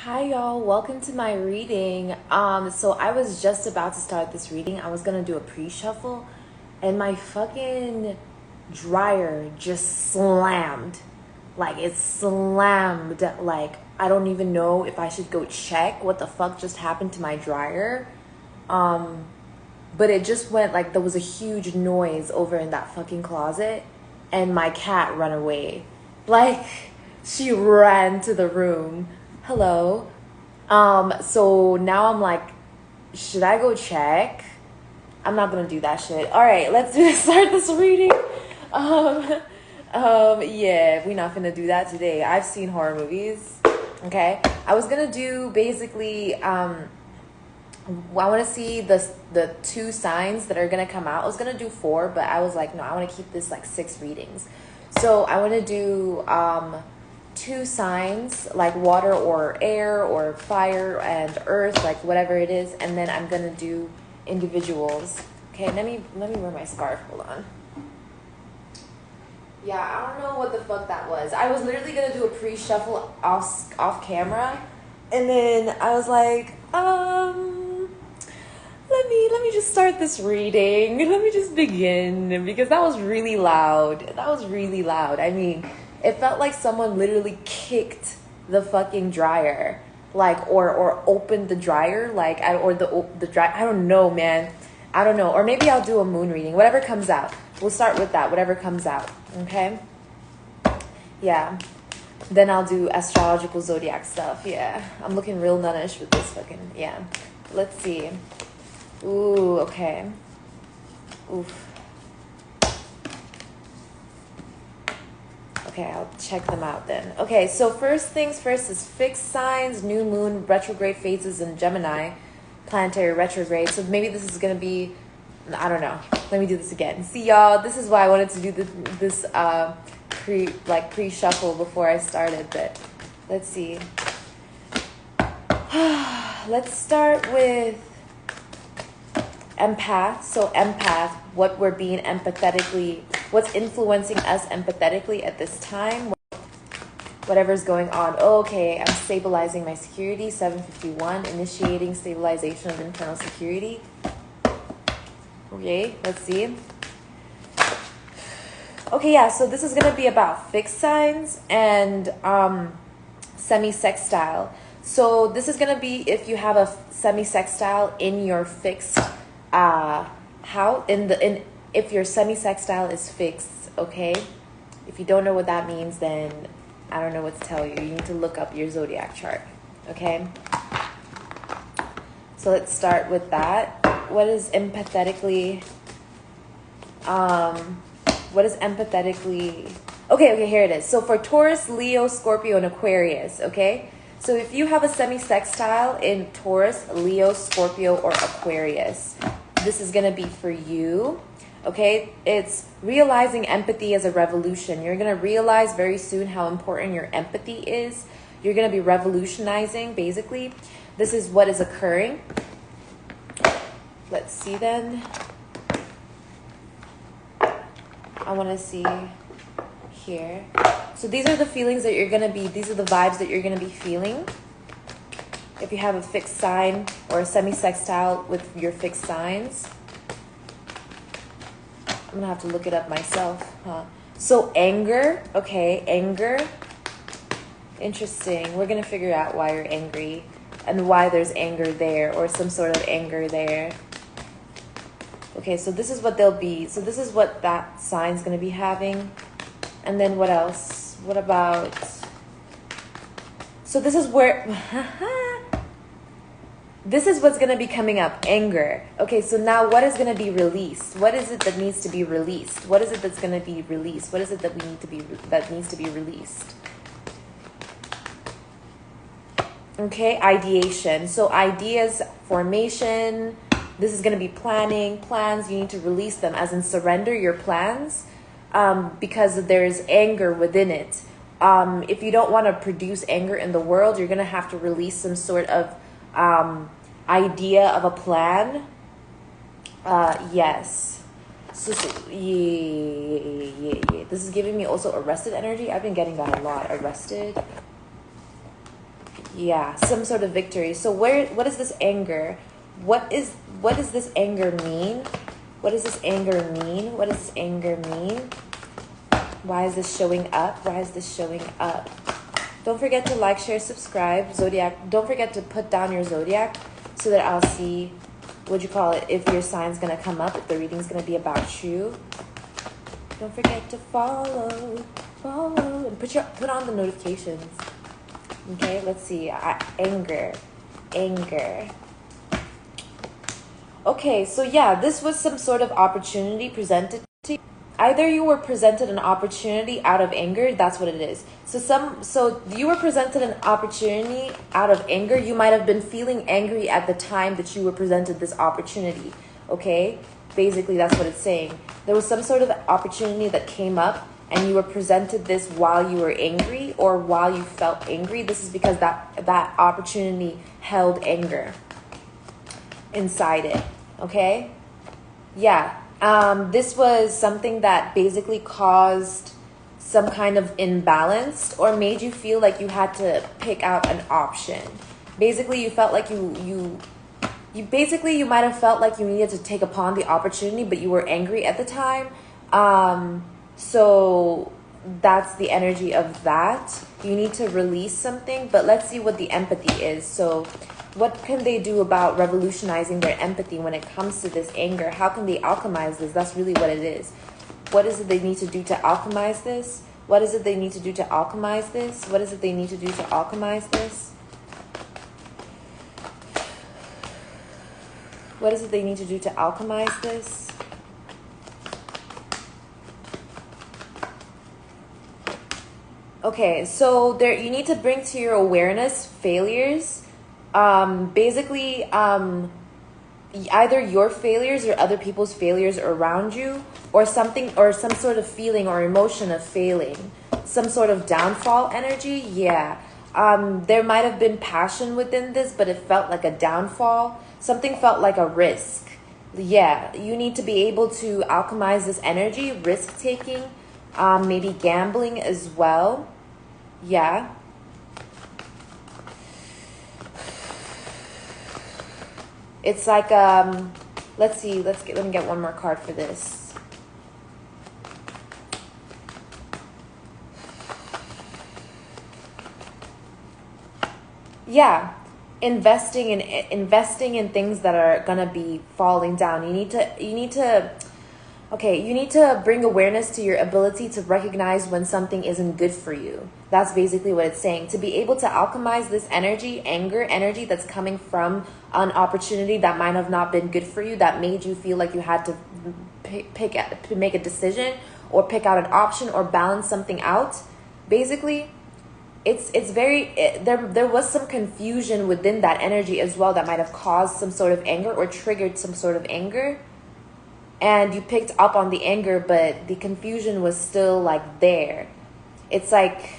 Hi y'all, welcome to my reading. So I was just about to start this reading. I was gonna do a pre-shuffle and my fucking dryer just slammed. Like it slammed. Like I don't even know if I should go check what the fuck just happened to my dryer. But it just went like there was a huge noise over in that fucking closet and my cat ran away. Like she ran to the room. Hello. So now I'm like, should I go check? I'm not gonna do that shit. All right, let's start this reading. Yeah, we're not gonna do that today. I've seen horror movies. Okay, I was gonna do basically. I want to see the two signs that are gonna come out. I was gonna do 4, but I was like, no, I want to keep this like 6 readings. So I want to do 2 signs, like water or air or fire and earth, like whatever it is, and then I'm gonna do individuals. Okay, let me wear my scarf. Hold on. Yeah, I don't know what the fuck that was. I was literally gonna do a pre-shuffle off camera, and then I was like, let me just start this reading. Let me just begin because that was really loud. That was really loud. I mean, it felt like someone literally kicked the fucking dryer, like or opened the dryer, like or the dry. I don't know, man. I don't know. Or maybe I'll do a moon reading. Whatever comes out. We'll start with that. Whatever comes out. Okay. Yeah. Then I'll do astrological zodiac stuff. Yeah. I'm looking real nunnish with this fucking. Yeah. Let's see. Ooh. Okay. Oof. Okay, I'll check them out then. Okay, so first things first is fixed signs, new moon, retrograde phases in Gemini, planetary retrograde. So maybe this is going to be, I don't know. Let me do this again. See, y'all, this is why I wanted to do this pre-shuffle before I started, but let's see. Let's start with empath. So empath, what we're being empathetically, what's influencing us empathetically at this time, whatever's going on. Okay, I'm stabilizing my security, 751, initiating stabilization of internal security. Okay, let's see. Okay, yeah, so this is going to be about fixed signs and semi-sextile. So this is going to be if you have a semi-sextile in your fixed house, if your semi-sextile is fixed, okay? If you don't know what that means, then I don't know what to tell you. You need to look up your zodiac chart, okay? So let's start with that. What is empathetically, okay, here it is. So for Taurus, Leo, Scorpio, and Aquarius, okay? So if you have a semi-sextile in Taurus, Leo, Scorpio, or Aquarius, this is going to be for you. Okay, it's realizing empathy as a revolution. You're going to realize very soon how important your empathy is. You're going to be revolutionizing, basically. This is what is occurring. Let's see then. I want to see here. So these are the feelings that you're going to be, these are the vibes that you're going to be feeling. If you have a fixed sign or a semi-sextile with your fixed signs. I'm gonna have to look it up myself, huh? So anger, okay, anger. Interesting. We're gonna figure out why you're angry and why there's anger there or some sort of anger there. Okay, so this is what they'll be. So this is what that sign's gonna be having. And then what else? What about... So this is where... This is what's going to be coming up, anger. Okay, so now what is going to be released? What is it that needs to be released? What is it that's going to be released? What is it that needs to be released? Okay, ideation. So ideas, formation. This is going to be planning, plans. You need to release them, as in surrender your plans, because there's anger within it. If you don't want to produce anger in the world, you're going to have to release some sort of idea of a plan. Yes. So yeah. This is giving me also arrested energy. I've been getting that a lot. Arrested. Yeah, some sort of victory. So what is this anger? What does this anger mean? What does this anger mean? What does this anger mean? Why is this showing up? Why is this showing up? Don't forget to like, share, subscribe. Zodiac. Don't forget to put down your zodiac so that I'll see, if your sign's going to come up, if the reading's going to be about you. Don't forget to follow, and put on the notifications. Okay, let's see. Anger. Okay, so yeah, this was some sort of opportunity presented to you. Either you were presented an opportunity out of anger, that's what it is. So you were presented an opportunity out of anger. You might have been feeling angry at the time that you were presented this opportunity. Okay? Basically, that's what it's saying. There was some sort of opportunity that came up and you were presented this while you were angry or while you felt angry. This is because that opportunity held anger inside it. Okay? Yeah. This was something that basically caused some kind of imbalance or made you feel like you had to pick out an option. Basically, you felt like you might have felt like you needed to take upon the opportunity, but you were angry at the time. So that's the energy of that. You need to release something, but let's see what the empathy is. So what can they do about revolutionizing their empathy when it comes to this anger? How can they alchemize this? That's really what it is. What is it they need to do to alchemize this? What is it they need to do to alchemize this? What is it they need to do to alchemize this? What is it they need to do to alchemize this? Okay, so you need to bring to your awareness failures. Basically, either your failures or other people's failures around you, or something, or some sort of feeling or emotion of failing, some sort of downfall energy. Yeah. There might have been passion within this, but it felt like a downfall. Something felt like a risk. Yeah. You need to be able to alchemize this energy, risk taking, maybe gambling as well. Yeah. It's like, let's see, let me get one more card for this. Yeah, investing in things that are gonna be falling down. You need to bring awareness to your ability to recognize when something isn't good for you. That's basically what it's saying. To be able to alchemize this energy, anger energy that's coming from an opportunity that might have not been good for you, that made you feel like you had to make a decision or pick out an option or balance something out. Basically, there was some confusion within that energy as well that might have caused some sort of anger or triggered some sort of anger. And you picked up on the anger, but the confusion was still like there. It's like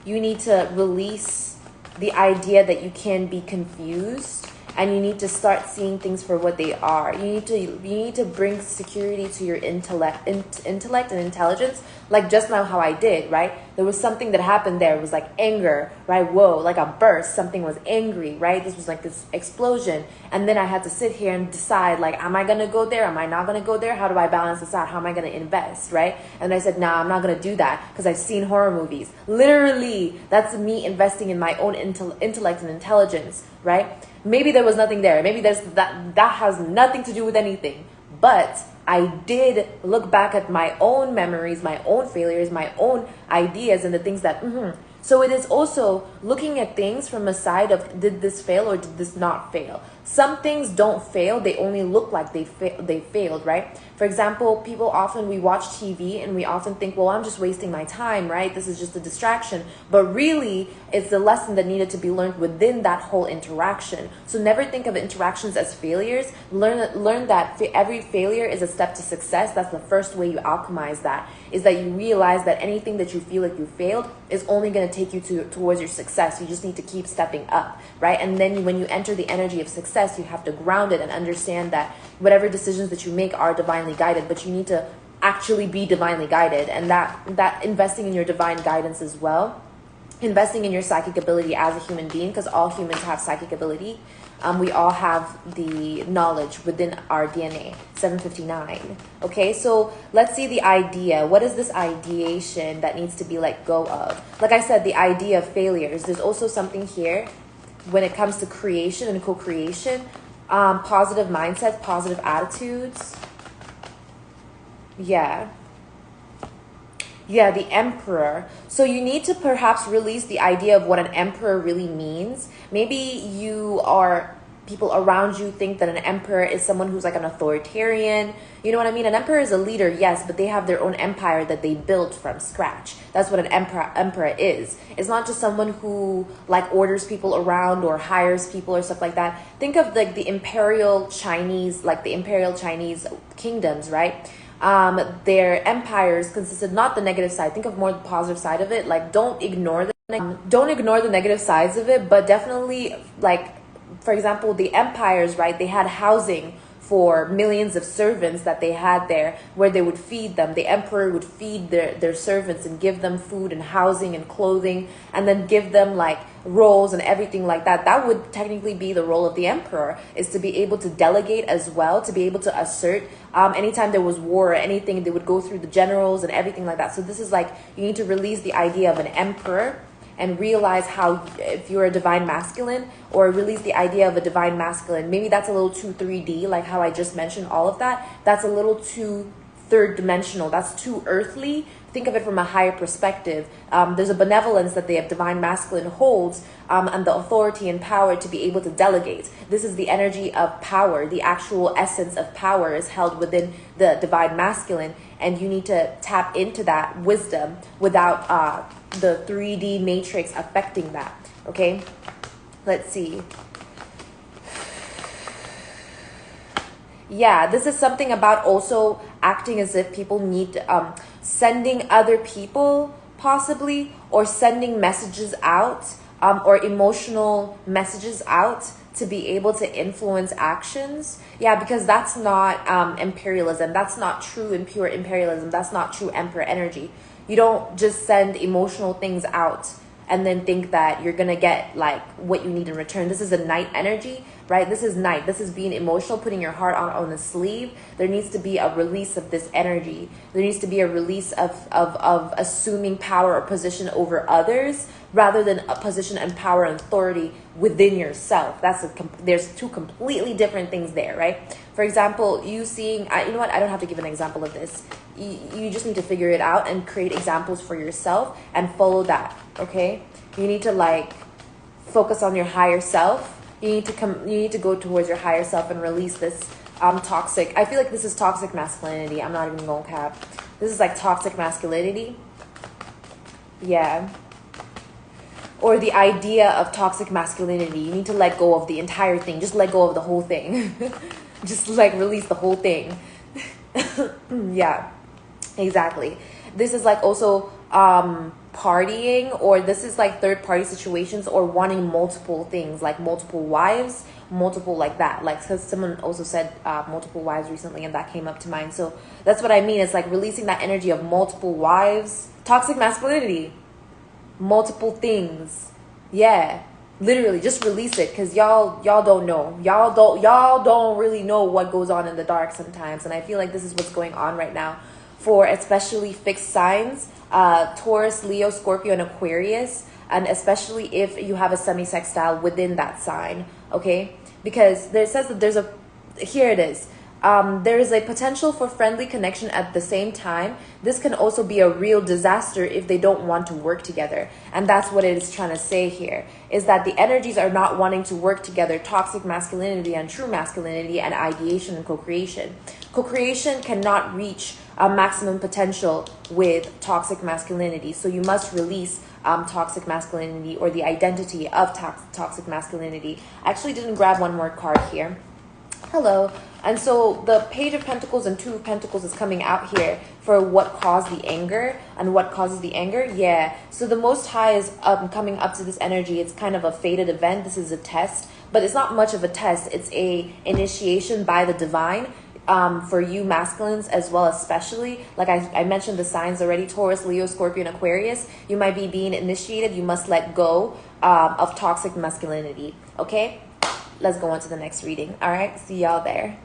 you need to release the idea that you can be confused, and you need to start seeing things for what they are. You need to bring security to your intellect and intelligence, like just now how I did, right? There was something that happened there. It was like anger, right? Whoa, like a burst. Something was angry, right? This was like this explosion. And then I had to sit here and decide, like, am I going to go there? Am I not going to go there? How do I balance this out? How am I going to invest, right? And I said, nah, I'm not going to do that because I've seen horror movies. Literally, that's me investing in my own intellect and intelligence, right? Maybe there was nothing there. Maybe that has nothing to do with anything. But I did look back at my own memories, my own failures, my own ideas, and the things that... So it is also looking at things from a side of, did this fail or did this not fail? Some things don't fail. They only look like they failed, right? For example, we watch TV and we often think, well, I'm just wasting my time, right? This is just a distraction. But really, it's the lesson that needed to be learned within that whole interaction. So never think of interactions as failures. Learn that every failure is a step to success. That's the first way you alchemize that, is that you realize that anything that you feel like you failed is only going to take you towards your success. You just need to keep stepping up, right? And then when you enter the energy of success, you have to ground it and understand that whatever decisions that you make are divinely guided, but you need to actually be divinely guided, and that investing in your divine guidance as well investing in your psychic ability as a human being, because all humans have psychic ability. We all have the knowledge within our DNA. 759. Okay, so let's see the idea. What is this ideation that needs to be let go of? Like I said, the idea of failures. There's also something here when it comes to creation and co-creation. Positive mindsets, positive attitudes. Yeah, the emperor. So you need to perhaps release the idea of what an emperor really means. Maybe people around you think that an emperor is someone who's like an authoritarian. You know what I mean? An emperor is a leader, yes, but they have their own empire that they built from scratch. That's what an emperor is. It's not just someone who like orders people around or hires people or stuff like that. Think of like the imperial Chinese kingdoms, right? Their empires consisted not the negative side. Think of more the positive side of it. Like don't ignore the negative sides of it, but definitely like, for example, the empires, right? They had housing for millions of servants that they had there, where they would feed them. The emperor would feed their servants and give them food and housing and clothing, and then give them like roles and everything like that. That would technically be the role of the emperor, is to be able to delegate as well, to be able to assert. Anytime there was war or anything, they would go through the generals and everything like that. So this is like, you need to release the idea of an emperor and realize how, if you're a divine masculine, or release the idea of a divine masculine, maybe that's a little too 3D, like how I just mentioned all of that. That's a little too third dimensional. That's too earthly. Think of it from a higher perspective. There's a benevolence that the divine masculine holds, and the authority and power to be able to delegate. This is the energy of power. The actual essence of power is held within the divine masculine, and you need to tap into that wisdom without the 3D matrix affecting that. Okay, let's see. Yeah, this is something about also acting as if people need sending other people possibly, or sending messages out, or emotional messages out to be able to influence actions. Yeah, because that's not imperialism. That's not true and pure imperialism. That's not true emperor energy. You don't just send emotional things out and then think that you're gonna get like what you need in return. This is a knight energy, right? This is knight. This is being emotional, putting your heart on the sleeve. There needs to be a release of this energy. There needs to be a release of assuming power or position over others, rather than a position and power and authority within yourself. There's two completely different things there, right? For example, you seeing, you know what? I don't have to give an example of this. You just need to figure it out and create examples for yourself and follow that. Okay, you need to like focus on your higher self. You need to go towards your higher self and release this toxic. I feel like this is toxic masculinity. I'm not even gonna cap. This is like toxic masculinity. Yeah. Or the idea of toxic masculinity. You need to let go of the entire thing. Just let go of the whole thing. Just like release the whole thing. Yeah, exactly. This is like also partying, or this is like third party situations, or wanting multiple things, like multiple wives, multiple like that. Like, because someone also said multiple wives recently, and that came up to mind. So that's what I mean. It's like releasing that energy of multiple wives, toxic masculinity, multiple things. Yeah, literally just release it, because y'all don't know. Y'all don't really know what goes on in the dark sometimes. And I feel like this is what's going on right now for especially fixed signs, Taurus, Leo, Scorpio, and Aquarius, and especially if you have a semi-sextile within that sign. Okay, because there says that here it is. There is a potential for friendly connection at the same time. This can also be a real disaster if they don't want to work together. And that's what it is trying to say here, is that the energies are not wanting to work together. Toxic masculinity and true masculinity, and ideation and co-creation. Co-creation cannot reach a maximum potential with toxic masculinity. So you must release toxic masculinity, or the identity of toxic masculinity. I actually didn't grab one more card here. Hello. And so the Page of Pentacles and Two of Pentacles is coming out here for what caused the anger and what causes the anger. Yeah. So the Most High is coming up to this energy. It's kind of a fated event. This is a test, but it's not much of a test. It's a initiation by the divine for you masculines as well, especially like I mentioned the signs already: Taurus, Leo, Scorpion, Aquarius. You might be being initiated. You must let go of toxic masculinity. Okay, let's go on to the next reading. All right, see y'all there.